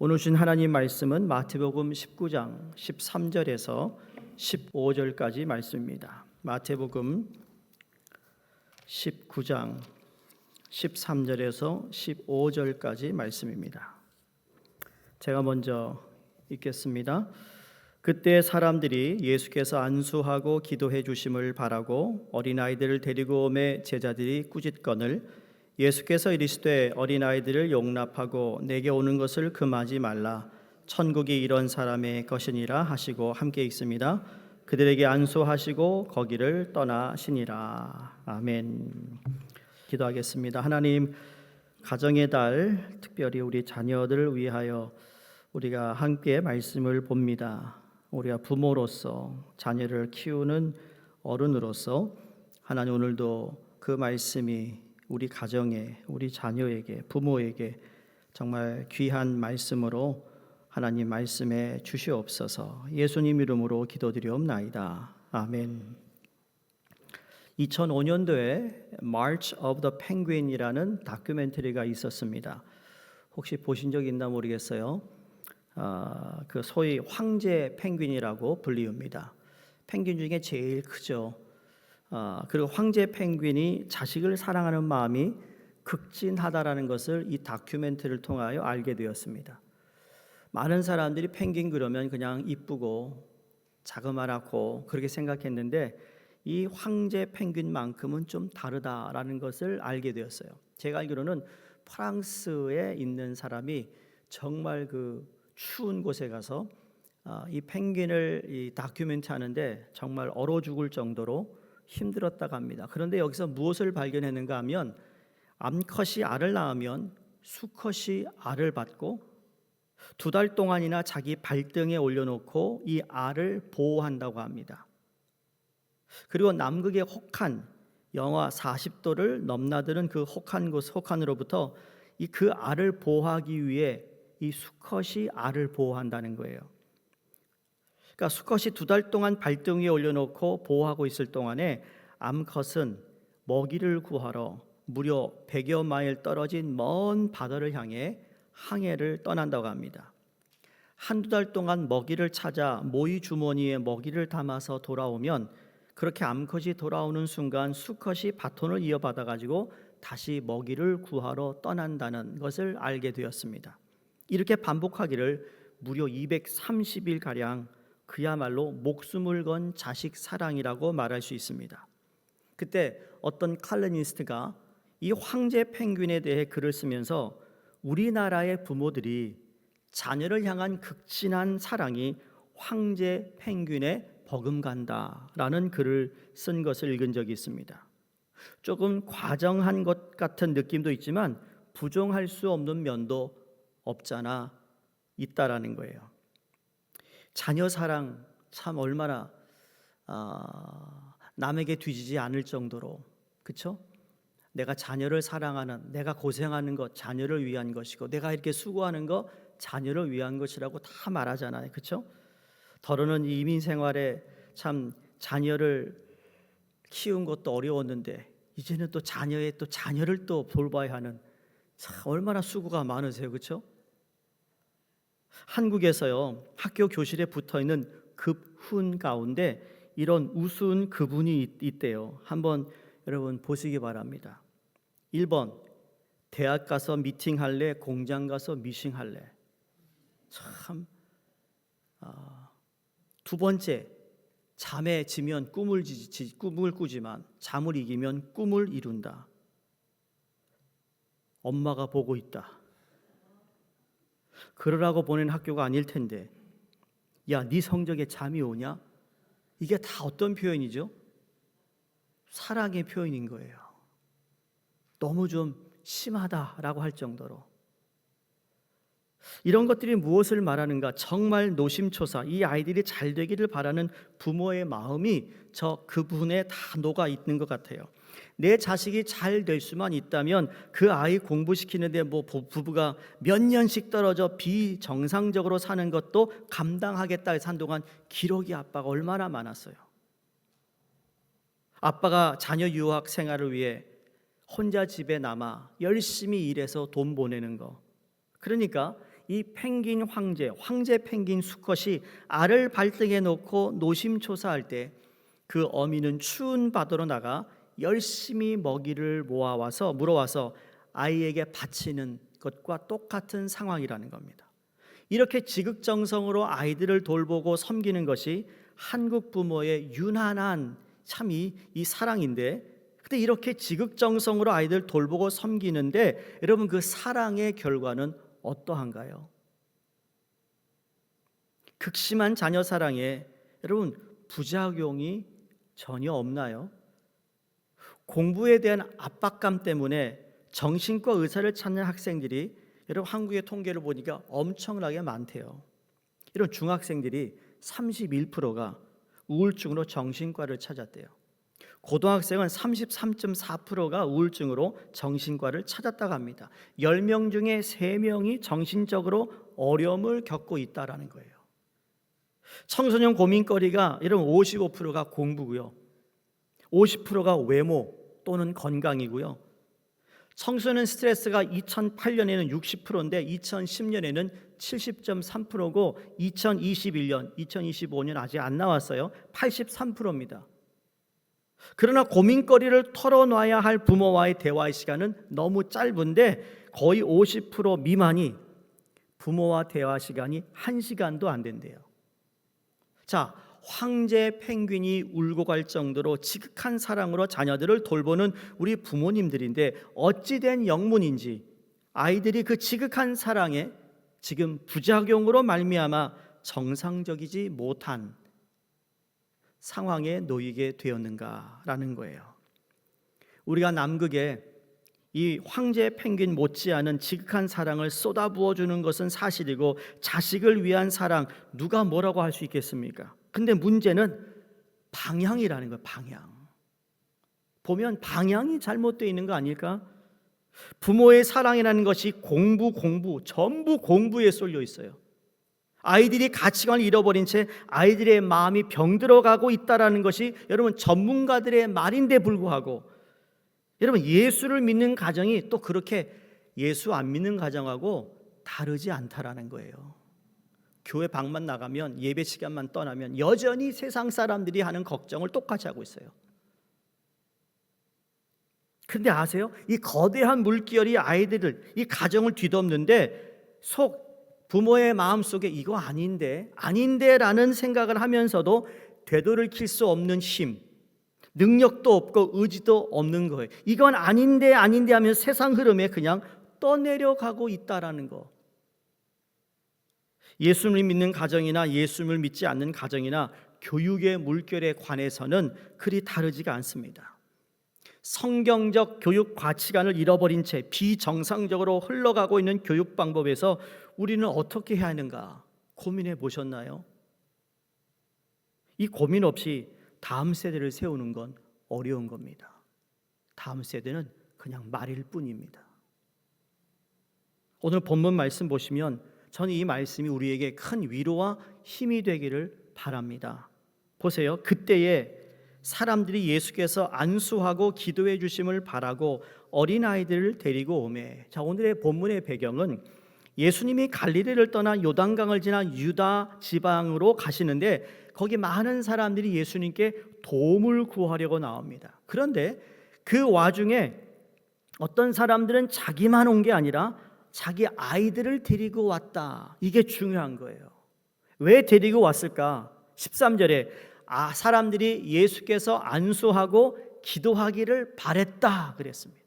오늘 주신 하나님 말씀은 마태복음 19장 13절에서 15절까지 말씀입니다. 마태복음 19장 13절에서 15절까지 말씀입니다. 제가 먼저 읽겠습니다. 그때 사람들이 예수께서 안수하고 기도해 주심을 바라고 어린아이들을 데리고 오매 제자들이 꾸짖거늘 예수께서 이르시되 어린아이들을 용납하고 내게 오는 것을 금하지 말라. 천국이 이런 사람의 것이니라 하시고 함께 읽습니다. 그들에게 안수하시고 거기를 떠나시니라. 아멘. 기도하겠습니다. 하나님, 가정의 달, 특별히 우리 자녀들을 위하여 우리가 함께 말씀을 봅니다. 우리가 부모로서 자녀를 키우는 어른으로서 하나님, 오늘도 그 말씀이 우리 가정에, 우리 자녀에게, 부모에게 정말 귀한 말씀으로 하나님 말씀에 주시옵소서. 예수님 이름으로 기도드리옵나이다. 아멘. 2005년도에 March of the Penguin이라는 다큐멘터리가 있었습니다. 혹시 보신 적 있나 모르겠어요. 그 소위 황제 펭귄이라고 불리웁니다. 펭귄 중에 제일 크죠. 그리고 황제 펭귄이 자식을 사랑하는 마음이 극진하다라는 것을 이 다큐멘터리를 통하여 알게 되었습니다. 많은 사람들이 펭귄 그러면 그냥 이쁘고 자그마하고 그렇게 생각했는데 이 황제 펭귄만큼은 좀 다르다라는 것을 알게 되었어요. 제가 알기로는 프랑스에 있는 사람이 정말 그 추운 곳에 가서 이 펭귄을 이 다큐멘터리 하는데 정말 얼어 죽을 정도로 힘들었다고 합니다. 그런데 여기서 무엇을 발견했는가 하면 암컷이 알을 낳으면 수컷이 알을 받고 2달 동안이나 자기 발등에 올려놓고 이 알을 보호한다고 합니다. 그리고 남극의 혹한 영하 40도를 넘나드는 그 혹한으로부터 그 알을 보호하기 위해 이 수컷이 알을 보호한다는 거예요. 그러니까 수컷이 2달 동안 발등 위에 올려놓고 보호하고 있을 동안에 암컷은 먹이를 구하러 무려 100여 마일 떨어진 먼 바다를 향해 항해를 떠난다고 합니다. 한두 달 동안 먹이를 찾아 모이 주머니에 먹이를 담아서 돌아오면 그렇게 암컷이 돌아오는 순간 수컷이 바톤을 이어받아 가지고 다시 먹이를 구하러 떠난다는 것을 알게 되었습니다. 이렇게 반복하기를 무려 230일가량 그야말로 목숨을 건 자식 사랑이라고 말할 수 있습니다. 그때 어떤 칼럼니스트가 이 황제 펭귄에 대해 글을 쓰면서 우리나라의 부모들이 자녀를 향한 극진한 사랑이 황제 펭귄에 버금간다라는 글을 쓴 것을 읽은 적이 있습니다. 조금 과정한 것 같은 느낌도 있지만 부정할 수 없는 면도 없잖아 있다라는 거예요. 자녀 사랑 참 얼마나 남에게 뒤지지 않을 정도로, 그렇죠? 내가 자녀를 사랑하는, 내가 고생하는 것 자녀를 위한 것이고 내가 이렇게 수고하는 것 자녀를 위한 것이라고 다 말하잖아요, 그렇죠? 더러는 이민 생활에 참 자녀를 키운 것도 어려웠는데 이제는 또 자녀를 또 돌봐야 하는, 참 얼마나 수고가 많으세요, 그렇죠? 한국에서요, 학교 교실에 붙어있는 급훈 가운데 이런 우스운 그분이 있대요. 한번 여러분 보시기 바랍니다. 1번, 대학 가서 미팅할래, 공장 가서 미싱할래. 참. 2번째, 잠에 지면 꿈을 꾸지만 잠을 이기면 꿈을 이룬다. 엄마가 보고 있다. 그러라고 보낸 학교가 아닐 텐데, 야, 네 성적에 잠이 오냐? 이게 다 어떤 표현이죠? 사랑의 표현인 거예요. 너무 좀 심하다라고 할 정도로. 이런 것들이 무엇을 말하는가? 정말 노심초사, 이 아이들이 잘 되기를 바라는 부모의 마음이 그분에 다 녹아 있는 것 같아요. 내 자식이 잘 될 수만 있다면 그 아이 공부시키는데 부부가 몇 년씩 떨어져 비정상적으로 사는 것도 감당하겠다 해서 한동안 기러기 아빠가 얼마나 많았어요. 아빠가 자녀 유학 생활을 위해 혼자 집에 남아 열심히 일해서 돈 보내는 거. 그러니까 이 펭귄 황제 펭귄 수컷이 알을 발등에 놓고 노심초사할 때 그 어미는 추운 바다로 나가 열심히 먹이를 물어와서 아이에게 바치는 것과 똑같은 상황이라는 겁니다. 이렇게 지극정성으로 아이들을 돌보고 섬기는 것이 한국 부모의 유난한 참 이 사랑인데, 근데 이렇게 지극정성으로 아이들 돌보고 섬기는데 여러분 그 사랑의 결과는 어떠한가요? 극심한 자녀 사랑에 여러분 부작용이 전혀 없나요? 공부에 대한 압박감 때문에 정신과 의사를 찾는 학생들이 여러분 한국의 통계를 보니까 엄청나게 많대요. 이런 중학생들이 31%가 우울증으로 정신과를 찾았대요. 고등학생은 33.4%가 우울증으로 정신과를 찾았다고 합니다. 10명 중에 3명이 정신적으로 어려움을 겪고 있다는 거예요. 청소년 고민거리가 여러분 55%가 공부고요. 50%가 외모 또는 건강이고요. 청소년 스트레스가 2008년에는 60%인데 2010년에는 70.3%고 2025년 아직 안 나왔어요. 83%입니다. 그러나 고민거리를 털어놔야 할 부모와의 대화의 시간은 너무 짧은데 거의 50% 미만이 부모와 대화 시간이 1시간도 안 된대요. 자, 황제 펭귄이 울고 갈 정도로 지극한 사랑으로 자녀들을 돌보는 우리 부모님들인데 어찌된 영문인지 아이들이 그 지극한 사랑에 지금 부작용으로 말미암아 정상적이지 못한 상황에 놓이게 되었는가라는 거예요. 우리가 남극에 이 황제 펭귄 못지않은 지극한 사랑을 쏟아부어주는 것은 사실이고 자식을 위한 사랑 누가 뭐라고 할 수 있겠습니까? 근데 문제는 방향이라는 거예요. 방향. 보면 방향이 잘못되어 있는 거 아닐까? 부모의 사랑이라는 것이 전부 공부에 쏠려 있어요. 아이들이 가치관을 잃어버린 채 아이들의 마음이 병들어가고 있다는 것이 여러분 전문가들의 말인데 불구하고 여러분 예수를 믿는 가정이 또 그렇게 예수 안 믿는 가정하고 다르지 않다라는 거예요. 교회 방만 나가면 예배 시간만 떠나면 여전히 세상 사람들이 하는 걱정을 똑같이 하고 있어요. 근데 아세요? 이 거대한 물결이 아이들을 이 가정을 뒤덮는데 부모의 마음속에 이거 아닌데라는 생각을 하면서도 되돌이킬 수 없는 힘, 능력도 없고 의지도 없는 거예요. 이건 아닌데 하면서 세상 흐름에 그냥 떠내려가고 있다라는 거. 예수를 믿는 가정이나 예수를 믿지 않는 가정이나 교육의 물결에 관해서는 그리 다르지가 않습니다. 성경적 교육 가치관을 잃어버린 채 비정상적으로 흘러가고 있는 교육 방법에서 우리는 어떻게 해야 하는가 고민해 보셨나요? 이 고민 없이 다음 세대를 세우는 건 어려운 겁니다. 다음 세대는 그냥 말일 뿐입니다. 오늘 본문 말씀 보시면 저는 이 말씀이 우리에게 큰 위로와 힘이 되기를 바랍니다. 보세요. 그때에 사람들이 예수께서 안수하고 기도해 주심을 바라고 어린아이들을 데리고 오매. 자, 오늘의 본문의 배경은 예수님이 갈릴리를 떠나 요단강을 지나 유다 지방으로 가시는데 거기 많은 사람들이 예수님께 도움을 구하려고 나옵니다. 그런데 그 와중에 어떤 사람들은 자기만 온 게 아니라 자기 아이들을 데리고 왔다. 이게 중요한 거예요. 왜 데리고 왔을까? 13절에 사람들이 예수께서 안수하고 기도하기를 바랬다 그랬습니다.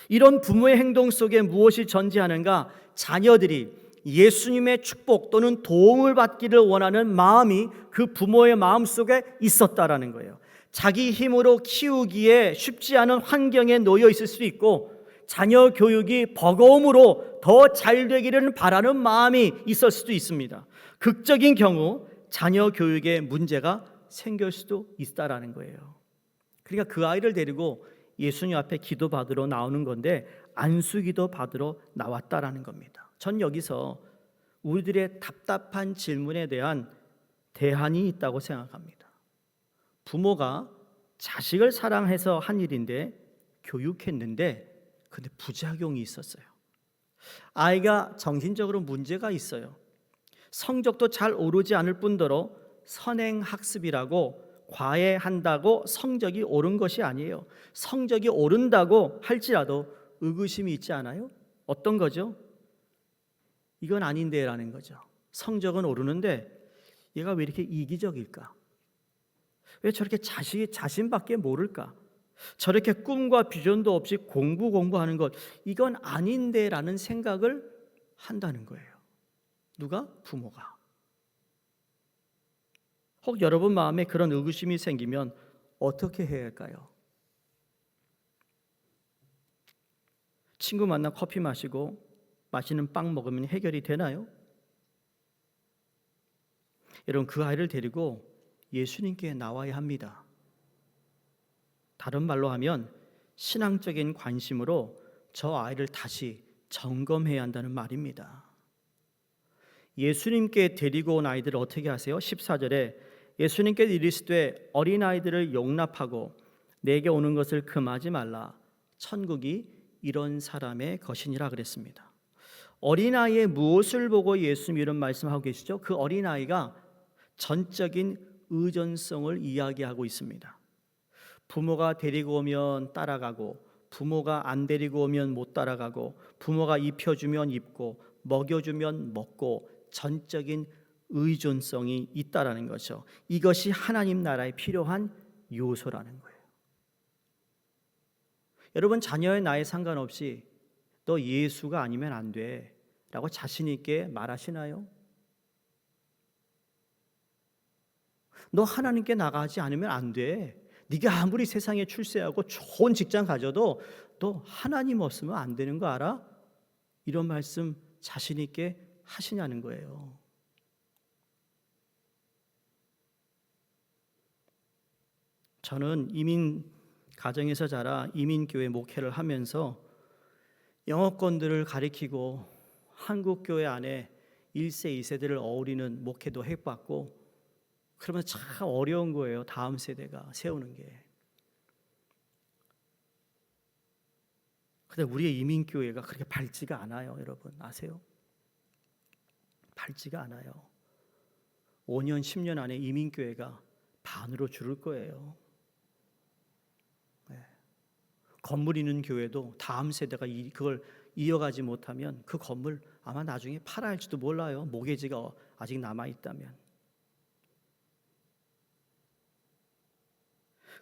이런 부모의 행동 속에 무엇이 전제하는가? 자녀들이 예수님의 축복 또는 도움을 받기를 원하는 마음이 그 부모의 마음 속에 있었다라는 거예요. 자기 힘으로 키우기에 쉽지 않은 환경에 놓여 있을 수도 있고 자녀 교육이 버거움으로 더 잘 되기를 바라는 마음이 있을 수도 있습니다. 극적인 경우 자녀 교육에 문제가 생길 수도 있다라는 거예요. 그러니까 그 아이를 데리고 예수님 앞에 기도 받으러 나오는 건데 안수기도 받으러 나왔다라는 겁니다. 전 여기서 우리들의 답답한 질문에 대한 대안이 있다고 생각합니다. 부모가 자식을 사랑해서 한 일인데 교육했는데 근데 부작용이 있었어요. 아이가 정신적으로 문제가 있어요. 성적도 잘 오르지 않을 뿐더러 선행학습이라고 과외한다고 성적이 오른 것이 아니에요. 성적이 오른다고 할지라도 의구심이 있지 않아요? 어떤 거죠? 이건 아닌데 라는 거죠. 성적은 오르는데 얘가 왜 이렇게 이기적일까? 왜 저렇게 자신밖에 모를까? 저렇게 꿈과 비전도 없이 공부하는 것, 이건 아닌데 라는 생각을 한다는 거예요. 누가? 부모가. 혹 여러분 마음에 그런 의구심이 생기면 어떻게 해야 할까요? 친구 만나 커피 마시고 맛있는 빵 먹으면 해결이 되나요? 여러분, 그 아이를 데리고 예수님께 나와야 합니다. 다른 말로 하면 신앙적인 관심으로 저 아이를 다시 점검해야 한다는 말입니다. 예수님께 데리고 온 아이들을 어떻게 하세요? 14절에 예수님께서 이르시되 어린아이들을 용납하고 내게 오는 것을 금하지 말라. 천국이 이런 사람의 것이니라 그랬습니다. 어린아이의 무엇을 보고 예수님 이런 말씀하고 계시죠? 그 어린아이가 전적인 의존성을 이야기하고 있습니다. 부모가 데리고 오면 따라가고, 부모가 안 데리고 오면 못 따라가고, 부모가 입혀주면 입고, 먹여주면 먹고, 전적인 의존성이 있다라는 거죠. 이것이 하나님 나라에 필요한 요소라는 거예요. 여러분, 자녀의 나이에 상관없이 너 예수가 아니면 안 돼 라고 자신 있게 말하시나요? 너 하나님께 나가지 않으면 안 돼. 네가 아무리 세상에 출세하고 좋은 직장 가져도 너 하나님 없으면 안 되는 거 알아? 이런 말씀 자신 있게 하시냐는 거예요. 저는 이민 가정에서 자라 이민교회 목회를 하면서 영어권들을 가리키고 한국교회 안에 1세, 2세대를 어우리는 목회도 해봤고, 그러면 참 어려운 거예요. 다음 세대가 세우는 게. 근데 우리의 이민교회가 그렇게 밝지가 않아요. 여러분 아세요? 밝지가 않아요. 5년, 10년 안에 이민교회가 반으로 줄을 거예요. 건물 있는 교회도 다음 세대가 그걸 이어가지 못하면 그 건물 아마 나중에 팔아야 할지도 몰라요. 모계지가 아직 남아있다면.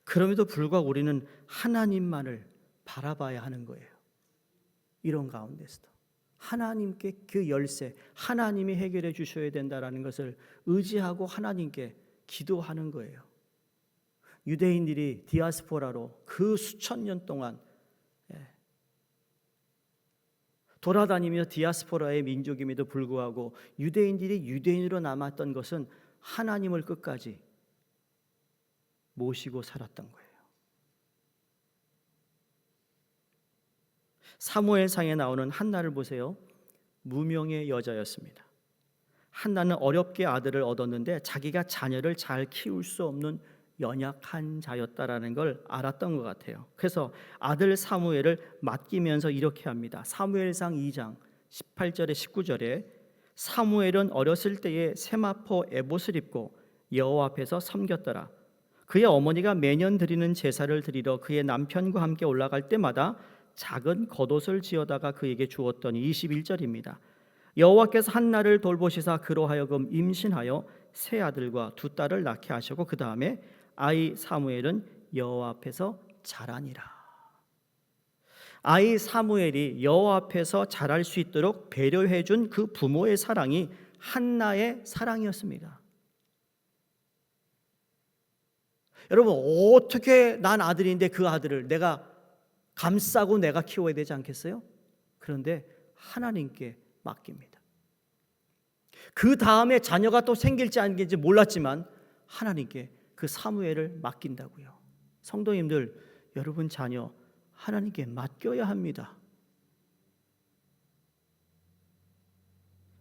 그럼에도 불구하고 우리는 하나님만을 바라봐야 하는 거예요. 이런 가운데서도 하나님께 그 열쇠, 하나님이 해결해 주셔야 된다는 것을 의지하고 하나님께 기도하는 거예요. 유대인들이 디아스포라로 그 수천 년 동안 돌아다니며 디아스포라의 민족임에도 불구하고 유대인들이 유대인으로 남았던 것은 하나님을 끝까지 모시고 살았던 거예요. 사무엘상에 나오는 한나를 보세요. 무명의 여자였습니다. 한나는 어렵게 아들을 얻었는데 자기가 자녀를 잘 키울 수 없는 연약한 자였다라는 걸 알았던 것 같아요. 그래서 아들 사무엘을 맡기면서 이렇게 합니다. 사무엘상 2장 18절에 19절에 사무엘은 어렸을 때에 세마포 에봇을 입고 여호와 앞에서 섬겼더라. 그의 어머니가 매년 드리는 제사를 드리러 그의 남편과 함께 올라갈 때마다 작은 겉옷을 지어다가 그에게 주었더니 21절입니다. 여호와께서 한나를 돌보시사 그로 하여금 임신하여 세 아들과 두 딸을 낳게 하시고 그 다음에 아이 사무엘은 여호와 앞에서 자라니라. 아이 사무엘이 여호와 앞에서 자랄 수 있도록 배려해 준 그 부모의 사랑이 한나의 사랑이었습니다. 여러분, 어떻게 난 아들인데 그 아들을 내가 감싸고 내가 키워야 되지 않겠어요? 그런데 하나님께 맡깁니다. 그 다음에 자녀가 또 생길지 안 생길지 몰랐지만 하나님께 그 사무엘을 맡긴다고요. 성도님들, 여러분 자녀 하나님께 맡겨야 합니다.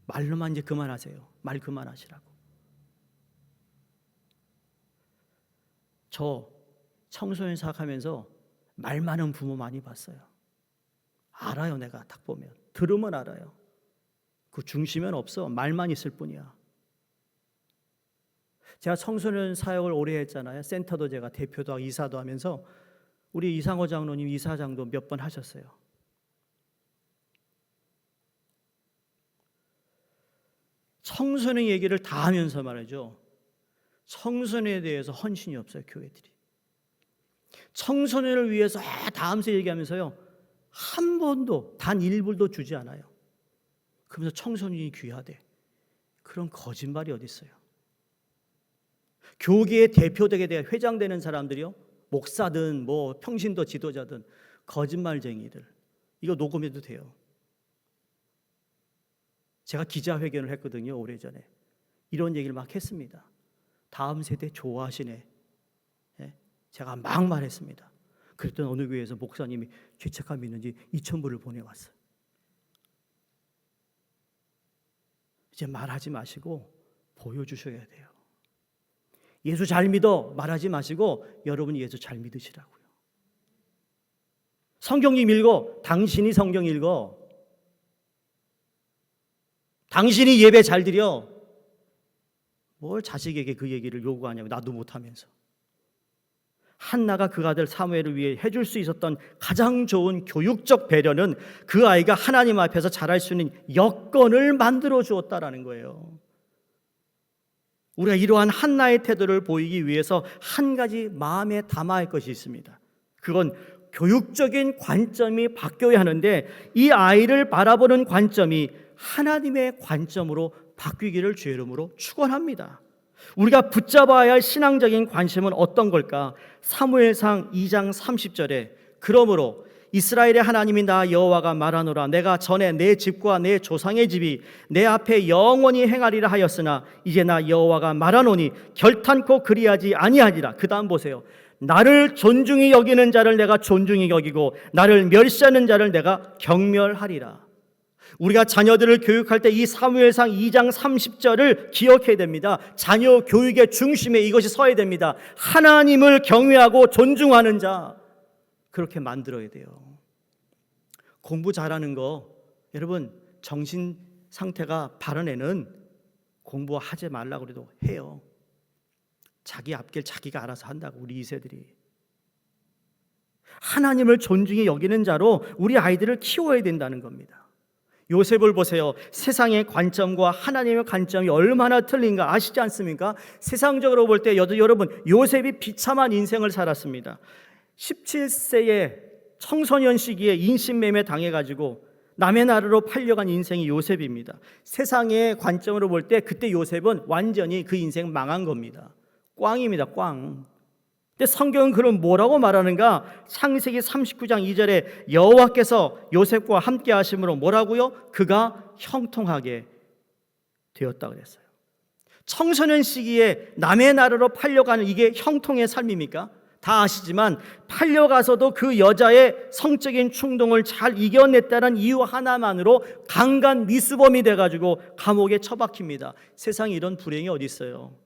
말로만 이제 그만하세요. 말 그만하시라고. 저 청소년 사역하면서 말 많은 부모 많이 봤어요. 알아요. 내가 딱 보면 들으면 알아요. 그 중심엔 없어. 말만 있을 뿐이야. 제가 청소년 사역을 오래 했잖아요. 센터도 제가 대표도 하고 이사도 하면서 우리 이상호 장로님 이사장도 몇 번 하셨어요. 청소년 얘기를 다 하면서 말이죠. 청소년에 대해서 헌신이 없어요, 교회들이. 청소년을 위해서 다 하면서 얘기하면서요. 한 번도 단 1불도 주지 않아요. 그러면서 청소년이 귀하대. 그런 거짓말이 어디 있어요? 교계의 대표되게 돼야 회장되는 사람들이요. 목사든 뭐 평신도 지도자든 거짓말쟁이들. 이거 녹음해도 돼요. 제가 기자회견을 했거든요. 오래전에. 이런 얘기를 막 했습니다. 다음 세대 좋아하시네. 예? 제가 막 말했습니다. 그랬더니 어느 교회에서 목사님이 죄책감 있는지 2,000불을 보내왔어요. 이제 말하지 마시고 보여주셔야 돼요. 예수 잘 믿어 말하지 마시고 여러분이 예수 잘 믿으시라고요. 성경님 읽어. 당신이 성경 읽어. 당신이 예배 잘 드려. 뭘 자식에게 그 얘기를 요구하냐고. 나도 못하면서. 한나가 그 아들 사무엘을 위해 해줄 수 있었던 가장 좋은 교육적 배려는 그 아이가 하나님 앞에서 자랄 수 있는 여건을 만들어 주었다라는 거예요. 우리가 이러한 한나의 태도를 보이기 위해서 한 가지 마음에 담아야 할 것이 있습니다. 그건 교육적인 관점이 바뀌어야 하는데 이 아이를 바라보는 관점이 하나님의 관점으로 바뀌기를 주의 이름으로 축원합니다. 우리가 붙잡아야 할 신앙적인 관심은 어떤 걸까? 사무엘상 2장 30절에 그러므로 이스라엘의 하나님이 나 여호와가 말하노라 내가 전에 내 집과 내 조상의 집이 내 앞에 영원히 행하리라 하였으나 이제 나 여호와가 말하노니 결탄코 그리하지 아니하리라. 그 다음 보세요. 나를 존중히 여기는 자를 내가 존중히 여기고 나를 멸시하는 자를 내가 경멸하리라. 우리가 자녀들을 교육할 때 이 사무엘상 2장 30절을 기억해야 됩니다. 자녀 교육의 중심에 이것이 서야 됩니다. 하나님을 경외하고 존중하는 자, 그렇게 만들어야 돼요. 공부 잘하는 거, 여러분 정신 상태가 바른 애는 공부하지 말라고 그래도 해요. 자기 앞길 자기가 알아서 한다고. 우리 2세들이 하나님을 존중히 여기는 자로 우리 아이들을 키워야 된다는 겁니다. 요셉을 보세요. 세상의 관점과 하나님의 관점이 얼마나 틀린가 아시지 않습니까? 세상적으로 볼 때 여러분 요셉이 비참한 인생을 살았습니다. 17세의 청소년 시기에 인신매매 당해가지고 남의 나라로 팔려간 인생이 요셉입니다. 세상의 관점으로 볼 때 그때 요셉은 완전히 그 인생 망한 겁니다. 꽝입니다. 꽝. 근데 성경은 그럼 뭐라고 말하는가? 창세기 39장 2절에 여호와께서 요셉과 함께 하심으로 뭐라고요? 그가 형통하게 되었다 그랬어요. 청소년 시기에 남의 나라로 팔려가는 이게 형통의 삶입니까? 다 아시지만 팔려가서도 그 여자의 성적인 충동을 잘 이겨냈다는 이유 하나만으로 강간 미수범이 돼가지고 감옥에 처박힙니다. 세상에 이런 불행이 어디 있어요?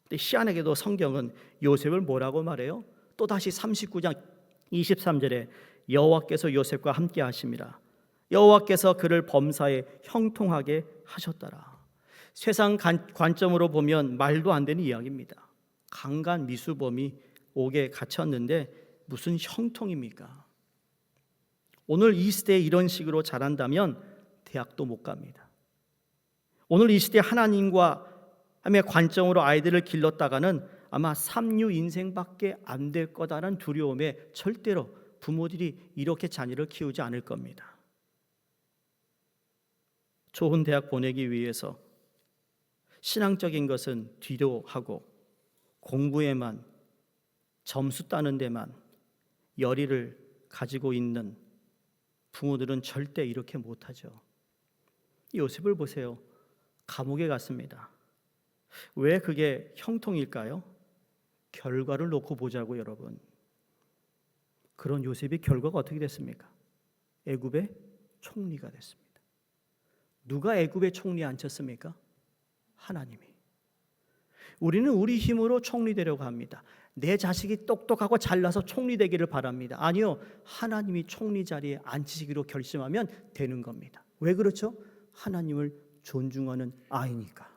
근데 희한하게도 성경은 요셉을 뭐라고 말해요? 또다시 39장 23절에 여호와께서 요셉과 함께 하심이라. 여호와께서 그를 범사에 형통하게 하셨더라. 세상 관점으로 보면 말도 안 되는 이야기입니다. 강간 미수범이 옥에 갇혔는데 무슨 형통입니까? 오늘 이 시대에 이런 식으로 자란다면 대학도 못 갑니다. 오늘 이 시대에 하나님과 함의 관점으로 아이들을 길렀다가는 아마 삼류 인생밖에 안 될 거다라는 두려움에 절대로 부모들이 이렇게 자녀를 키우지 않을 겁니다. 좋은 대학 보내기 위해서 신앙적인 것은 뒤로 하고 공부에만 점수 따는 데만 열의를 가지고 있는 부모들은 절대 이렇게 못하죠. 요셉을 보세요. 감옥에 갔습니다. 왜 그게 형통일까요? 결과를 놓고 보자고 여러분. 그런 요셉이 결과가 어떻게 됐습니까? 애굽의 총리가 됐습니다. 누가 애굽의 총리에 앉혔습니까? 하나님이. 우리는 우리 힘으로 총리 되려고 합니다. 내 자식이 똑똑하고 잘나서 총리 되기를 바랍니다. 아니요, 하나님이 총리 자리에 앉히시기로 결심하면 되는 겁니다. 왜 그렇죠? 하나님을 존중하는 아이니까.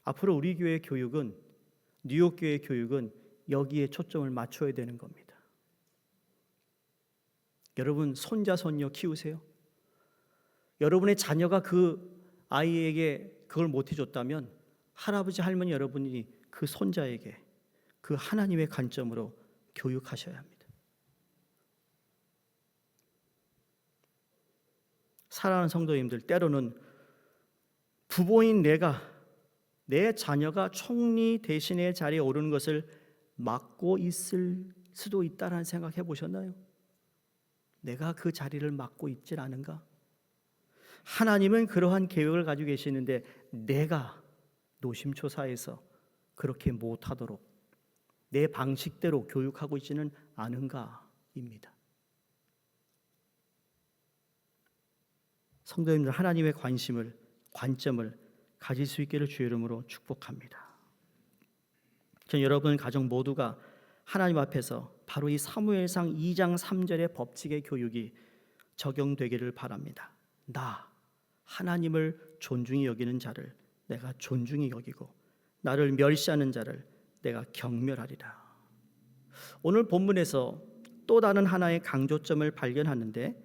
앞으로 우리 교회 교육은, 뉴욕 교회 교육은 여기에 초점을 맞춰야 되는 겁니다. 여러분 손자 손녀 키우세요? 여러분의 자녀가 그 아이에게 그걸 못 해줬다면 할아버지 할머니 여러분이 그 손자에게 그 하나님의 관점으로 교육하셔야 합니다. 사랑하는 성도님들, 때로는 부모인 내 자녀가 총리 대신의 자리에 오르는 것을 막고 있을 수도 있다라는 생각 해보셨나요? 내가 그 자리를 맡고 있질 않은가? 하나님은 그러한 계획을 가지고 계시는데 내가 노심초사해서 그렇게 못하도록 내 방식대로 교육하고 있지는 않은가입니다. 성도님들, 하나님의 관점을 가질 수 있기를 주의 이름으로 축복합니다. 전 여러분 가정 모두가 하나님 앞에서 바로 이 사무엘상 2장 3절의 법칙의 교육이 적용되기를 바랍니다. 나 하나님을 존중히 여기는 자를 내가 존중히 여기고 나를 멸시하는 자를 내가 경멸하리라. 오늘 본문에서 또 다른 하나의 강조점을 발견하는데,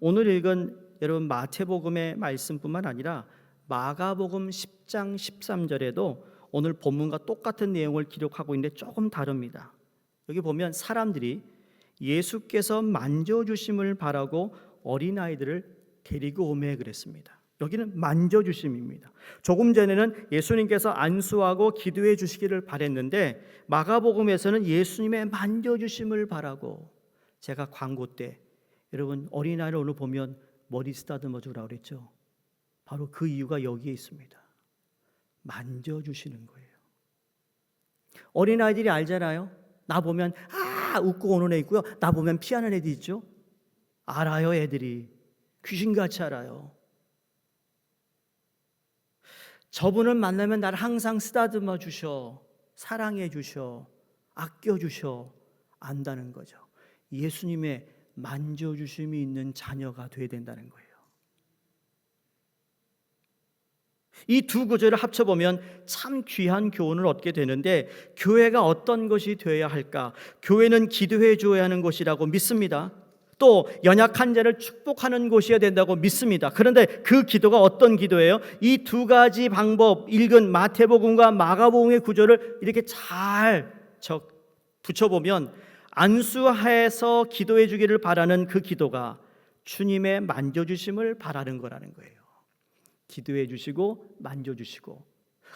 오늘 읽은 여러분 마태복음의 말씀뿐만 아니라 마가복음 10장 13절에도 오늘 본문과 똑같은 내용을 기록하고 있는데 조금 다릅니다. 여기 보면 사람들이 예수께서 만져주심을 바라고 어린아이들을 데리고 오매 그랬습니다. 여기는 만져주심입니다. 조금 전에는 예수님께서 안수하고 기도해 주시기를 바랬는데 마가복음에서는 예수님의 만져주심을 바라고, 제가 광고 때 여러분 어린아이를 오늘 보면 머리 쓰다듬어 주라고 그랬죠. 바로 그 이유가 여기에 있습니다. 만져주시는 거예요. 어린아이들이 알잖아요. 나 보면 웃고 오는 애 있고요, 나 보면 피하는 애도 있죠. 알아요. 애들이 귀신같이 알아요. 저분을 만나면 나를 항상 쓰다듬어 주셔, 사랑해 주셔, 아껴 주셔 안다는 거죠. 예수님의 만져주심이 있는 자녀가 돼야 된다는 거예요. 이 두 구절을 합쳐보면 참 귀한 교훈을 얻게 되는데, 교회가 어떤 것이 되어야 할까? 교회는 기도해 주어야 하는 곳이라고 믿습니다. 또 연약한 자를 축복하는 곳이어야 된다고 믿습니다. 그런데 그 기도가 어떤 기도예요? 이 두 가지 방법, 읽은 마태복음과 마가복음의 구절을 이렇게 잘 붙여보면 안수해서 기도해 주기를 바라는 그 기도가 주님의 만져주심을 바라는 거라는 거예요. 기도해 주시고 만져주시고,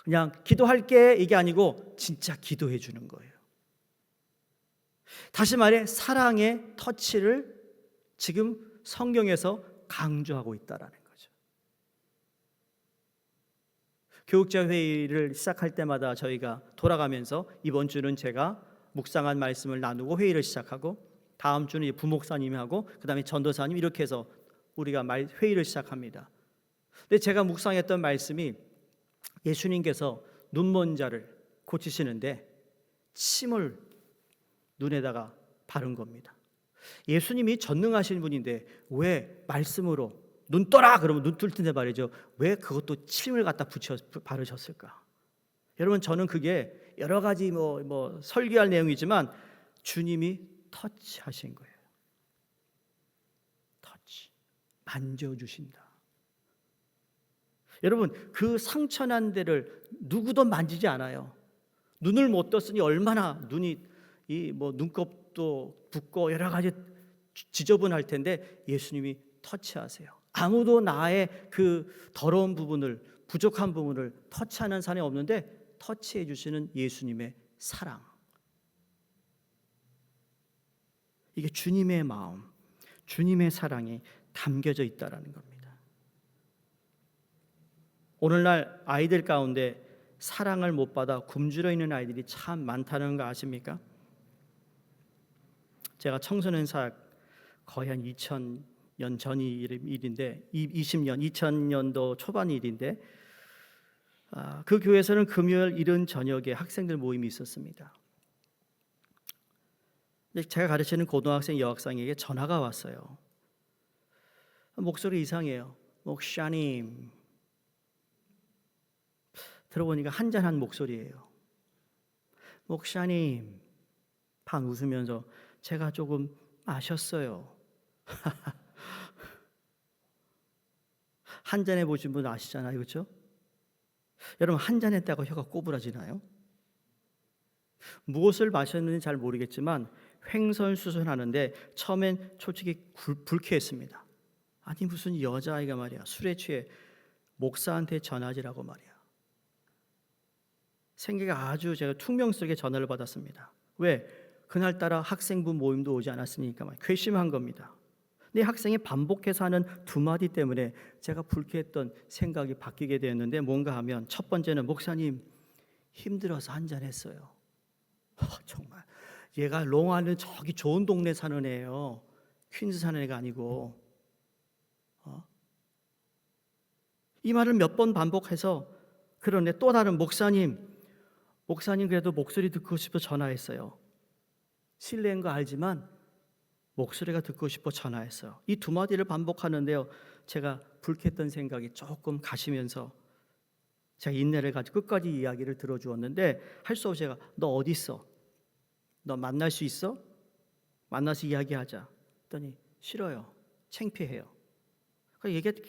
그냥 기도할게 이게 아니고 진짜 기도해 주는 거예요. 다시 말해 사랑의 터치를 지금 성경에서 강조하고 있다라는 거죠. 교육자 회의를 시작할 때마다 저희가 돌아가면서 이번 주는 제가 묵상한 말씀을 나누고 회의를 시작하고, 다음 주는 부목사님이 하고, 그 다음에 전도사님, 이렇게 해서 우리가 회의를 시작합니다. 근데 제가 묵상했던 말씀이 예수님께서 눈먼 자를 고치시는데 침을 눈에다가 바른 겁니다. 예수님이 전능하신 분인데 왜 말씀으로 눈 떠라 그러면 눈 뜰 텐데 말이죠, 왜 그것도 침을 갖다 바르셨을까? 여러분 저는 그게 여러 가지 설교할 내용이지만 주님이 터치하신 거예요. 터치, 만져주신다. 여러분 그 상처난 데를 누구도 만지지 않아요. 눈을 못 떴으니 얼마나 눈이 눈곱도 붓고 여러 가지 지저분할 텐데 예수님이 터치하세요. 아무도 나의 그 더러운 부분을, 부족한 부분을 터치하는 사람이 없는데 터치해 주시는 예수님의 사랑, 이게 주님의 마음, 주님의 사랑이 담겨져 있다라는 겁니다. 오늘날 아이들 가운데 사랑을 못 받아 굶주려 있는 아이들이 참 많다는 거 아십니까? 제가 청소년 사역 거의 한 2000년 전 일인데, 2000년도 초반 일인데, 그 교회에서는 금요일 이른 저녁에 학생들 모임이 있었습니다. 근데 제가 가르치는 고등학생 여학생에게 전화가 왔어요. 목소리 이상해요. 목사님. 들어보니까 한잔한 목소리예요. 목사님. 반 웃으면서 제가 조금 마셨어요. 한 잔 해보신 분 아시잖아요, 그렇죠? 여러분 한 잔 했다고 혀가 꼬부라지나요? 무엇을 마셨는지 잘 모르겠지만 횡설수설하는데 처음엔 솔직히 불쾌했습니다. 아니 무슨 여자아이가 말이야 술에 취해 목사한테 전화지라고 말이야. 생각이 아주 제가 퉁명스럽게 전화를 받았습니다. 왜? 그날따라 학생부 모임도 오지 않았으니까 괘씸한 겁니다. 내 학생이 반복해서 하는 두 마디 때문에 제가 불쾌했던 생각이 바뀌게 되었는데 뭔가 하면 첫 번째는 목사님 힘들어서 한잔했어요. 정말 얘가 롱아일랜드 저기 좋은 동네 사는 애예요. 퀸즈 사는 애가 아니고. 이 말을 몇 번 반복해서 그런데 또 다른 목사님 그래도 목소리 듣고 싶어 전화했어요. 실례인 거 알지만 목소리가 듣고 싶어 전화했어요. 이 두 마디를 반복하는데요. 제가 불쾌했던 생각이 조금 가시면서 제가 인내를 가지고 끝까지 이야기를 들어주었는데 할 수 없이 제가 너 어디 있어? 너 만날 수 있어? 만나서 이야기하자. 했더니 싫어요. 창피해요.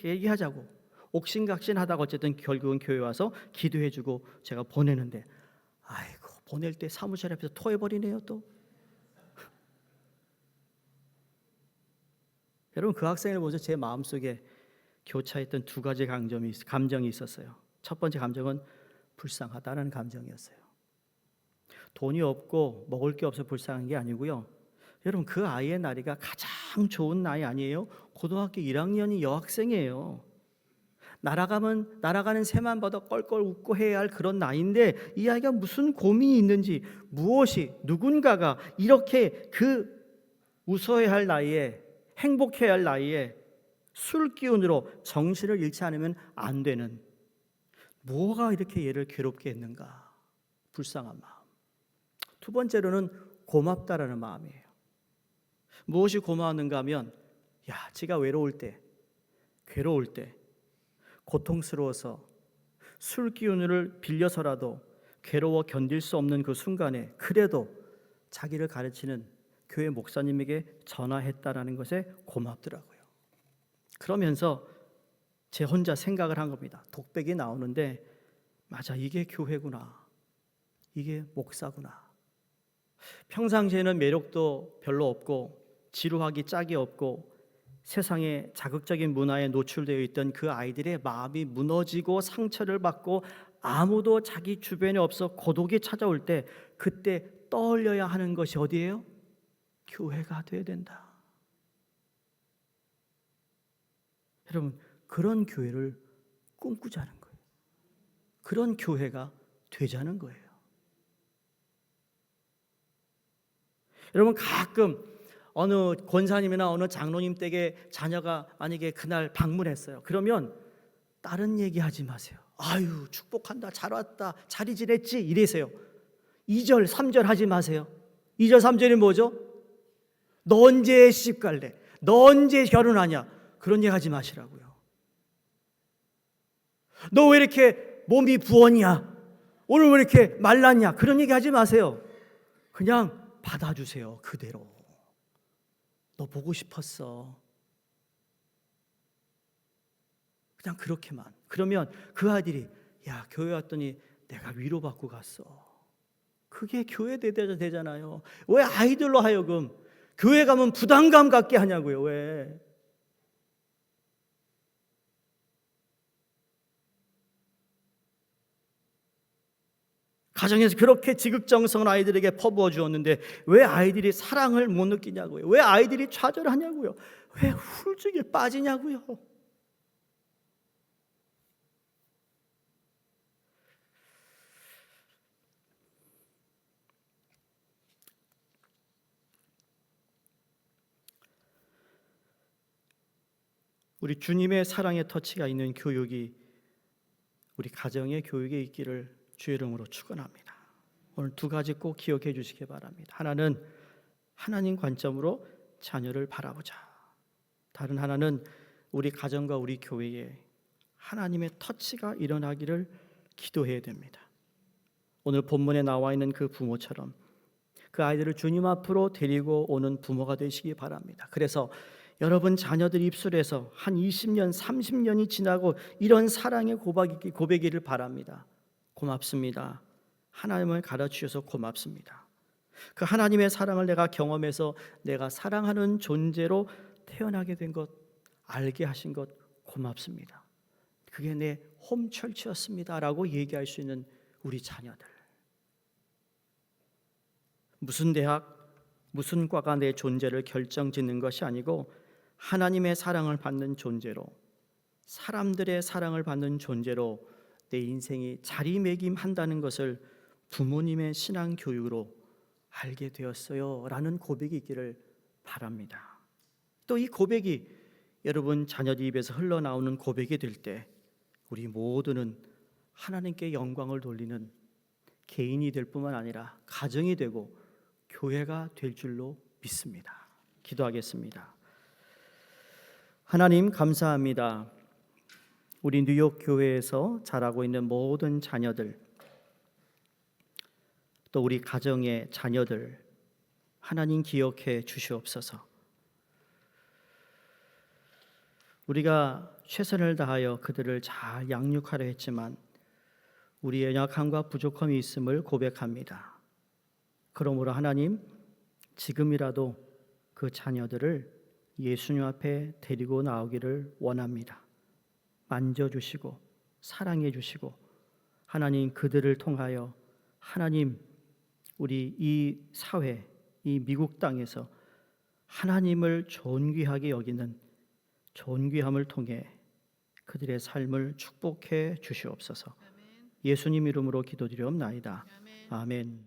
얘기하자고. 옥신각신하다가 어쨌든 결국은 교회 와서 기도해주고 제가 보내는데 아이고 보낼 때 사무실 앞에서 토해버리네요 또. 여러분 그 학생을 보면서 제 마음속에 교차했던 두 가지 감정이 있었어요. 첫 번째 감정은 불쌍하다는 감정이었어요. 돈이 없고 먹을 게 없어 불쌍한 게 아니고요. 여러분 그 아이의 나이가 가장 좋은 나이 아니에요? 고등학교 1학년이 여학생이에요. 날아가는 새만 봐도 껄껄 웃고 해야 할 그런 나이인데 이 아이가 무슨 고민이 있는지 무엇이 누군가가 이렇게 그 웃어야 할 나이에 행복해야 할 나이에 술 기운으로 정신을 잃지 않으면 안 되는 뭐가 이렇게 얘를 괴롭게 했는가? 불쌍한 마음. 두 번째로는 고맙다라는 마음이에요. 무엇이 고마웠는가 하면 지가 외로울 때, 괴로울 때, 고통스러워서 술 기운을 빌려서라도 괴로워 견딜 수 없는 그 순간에 그래도 자기를 가르치는 교회 목사님에게 전화했다라는 것에 고맙더라고요. 그러면서 제 혼자 생각을 한 겁니다. 독백이 나오는데 맞아 이게 교회구나. 이게 목사구나. 평상시에는 매력도 별로 없고 지루하기 짝이 없고 세상에 자극적인 문화에 노출되어 있던 그 아이들의 마음이 무너지고 상처를 받고 아무도 자기 주변에 없어 고독이 찾아올 때 그때 떠올려야 하는 것이 어디예요? 교회가 되어야 된다. 여러분 그런 교회를 꿈꾸자는 거예요. 그런 교회가 되자는 거예요. 여러분 가끔 어느 권사님이나 어느 장로님 댁에 자녀가 만약에 그날 방문했어요. 그러면 다른 얘기하지 마세요. 아유 축복한다 잘 왔다 잘 지냈지 이래세요. 2절 3절 하지 마세요. 2절 3절이 뭐죠? 너 언제 시집 갈래? 너 언제 결혼하냐? 그런 얘기 하지 마시라고요. 너 왜 이렇게 몸이 부었냐? 오늘 왜 이렇게 말랐냐? 그런 얘기 하지 마세요. 그냥 받아주세요. 그대로. 너 보고 싶었어. 그냥 그렇게만. 그러면 그 아들이 교회 왔더니 내가 위로받고 갔어. 그게 교회 대대자 되잖아요. 왜 아이들로 하여금 교회 가면 부담감 갖게 하냐고요. 왜? 가정에서 그렇게 지극정성을 아이들에게 퍼부어 주었는데 왜 아이들이 사랑을 못 느끼냐고요. 왜 아이들이 좌절하냐고요. 왜 훌죽에 빠지냐고요. 우리 주님의 사랑의 터치가 있는 교육이 우리 가정의 교육에 있기를 주의 이름으로 축원합니다. 오늘 두 가지 꼭 기억해 주시기 바랍니다. 하나는 하나님 관점으로 자녀를 바라보자. 다른 하나는 우리 가정과 우리 교회에 하나님의 터치가 일어나기를 기도해야 됩니다. 오늘 본문에 나와 있는 그 부모처럼 그 아이들을 주님 앞으로 데리고 오는 부모가 되시기 바랍니다. 그래서 여러분 자녀들 입술에서 한 20년, 30년이 지나고 이런 사랑의 고백이기를 바랍니다. 고맙습니다. 하나님을 가르치셔서 고맙습니다. 그 하나님의 사랑을 내가 경험해서 내가 사랑하는 존재로 태어나게 된 것, 알게 하신 것 고맙습니다. 그게 내 홈철치였습니다 라고 얘기할 수 있는 우리 자녀들. 무슨 대학, 무슨 과가 내 존재를 결정짓는 것이 아니고 하나님의 사랑을 받는 존재로, 사람들의 사랑을 받는 존재로 내 인생이 자리매김한다는 것을 부모님의 신앙 교육으로 알게 되었어요 라는 고백이 있기를 바랍니다. 또 이 고백이 여러분 자녀들 입에서 흘러나오는 고백이 될 때 우리 모두는 하나님께 영광을 돌리는 개인이 될 뿐만 아니라 가정이 되고 교회가 될 줄로 믿습니다. 기도하겠습니다. 하나님 감사합니다. 우리 뉴욕 교회에서 자라고 있는 모든 자녀들, 또 우리 가정의 자녀들 하나님 기억해 주시옵소서. 우리가 최선을 다하여 그들을 잘 양육하려 했지만 우리의 연약함과 부족함이 있음을 고백합니다. 그러므로 하나님, 지금이라도 그 자녀들을 예수님 앞에 데리고 나오기를 원합니다. 만져주시고 사랑해 주시고 하나님 그들을 통하여 하나님 우리 이 사회, 이 미국 땅에서 하나님을 존귀하게 여기는 존귀함을 통해 그들의 삶을 축복해 주시옵소서. 예수님 이름으로 기도드리옵나이다. 아멘.